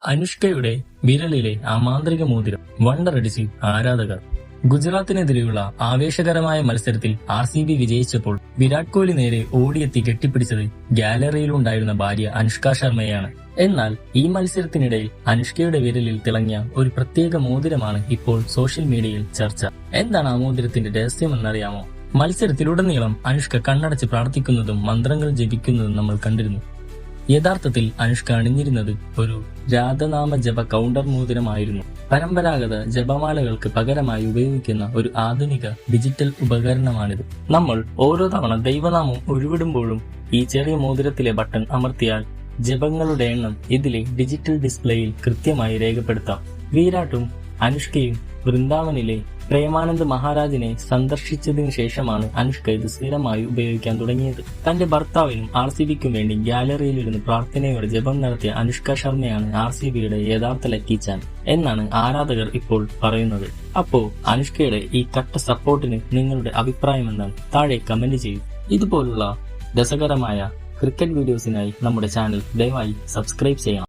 അനുഷ്കയുടെ വിരലിലെ ആ മാന്ത്രിക മോതിരം വണ്ടറടിച്ച് ആരാധകർ. ഗുജറാത്തിനെതിരെയുള്ള ആവേശകരമായ മത്സരത്തിൽ RCB വിജയിച്ചപ്പോൾ വിരാട് കോഹ്ലി നേരെ ഓടിയെത്തി കെട്ടിപ്പിടിച്ചത് ഗാലറിയിലുണ്ടായിരുന്ന ഭാര്യ അനുഷ്ക ശർമ്മയാണ്. എന്നാൽ ഈ മത്സരത്തിനിടയിൽ അനുഷ്കയുടെ വിരലിൽ തിളങ്ങിയ ഒരു പ്രത്യേക മോതിരമാണ് ഇപ്പോൾ സോഷ്യൽ മീഡിയയിൽ ചർച്ച. എന്താണ് ആ മോതിരത്തിന്റെ രഹസ്യമെന്നറിയാമോ? മത്സരത്തിലുടനീളം അനുഷ്ക കണ്ണടച്ച് പ്രാർത്ഥിക്കുന്നതും മന്ത്രങ്ങൾ ജപിക്കുന്നതും നമ്മൾ കണ്ടിരുന്നു. യഥാർത്ഥത്തിൽ അനുഷ്ക അണിഞ്ഞിരുന്നത് ഒരു രാധനാമ ജപ കൗണ്ടർ മോതിരമായിരുന്നു. പരമ്പരാഗത ജപമാലകൾക്ക് പകരമായി ഉപയോഗിക്കുന്ന ഒരു ആധുനിക ഡിജിറ്റൽ ഉപകരണമാണിത്. നമ്മൾ ഓരോ തവണ ദൈവനാമം ഉരുവിടുമ്പോഴും ഈ ചെറിയ മോതിരത്തിലെ ബട്ടൺ അമർത്തിയാൽ ജപങ്ങളുടെ എണ്ണം ഇതിലെ ഡിജിറ്റൽ ഡിസ്പ്ലേയിൽ കൃത്യമായി രേഖപ്പെടുത്താം. വിരാട്ടും അനുഷ്കയും വൃന്ദാവനിലെ പ്രേമാനന്ദ് മഹാരാജിനെ സന്ദർശിച്ചതിനു ശേഷമാണ് അനുഷ്ക ഇത് സ്ഥിരമായി ഉപയോഗിക്കാൻ തുടങ്ങിയത്. തന്റെ ഭർത്താവിനും RCBക്കും വേണ്ടി ഗാലറിയിലിരുന്ന് പ്രാർത്ഥനയോടെ ജപം നടത്തിയ അനുഷ്ക ശർമ്മയാണ് RCBയുടെ യഥാർത്ഥ ലക്കി ചാൻ എന്നാണ് ആരാധകർ ഇപ്പോൾ പറയുന്നത്. അപ്പോ അനുഷ്കയുടെ ഈ കട്ട സപ്പോർട്ടിന് നിങ്ങളുടെ അഭിപ്രായം എന്താണ്? താഴെ കമന്റ് ചെയ്യൂ. ഇതുപോലുള്ള രസകരമായ ക്രിക്കറ്റ് വീഡിയോസിനായി നമ്മുടെ ചാനൽ ദയവായി സബ്സ്ക്രൈബ് ചെയ്യണം.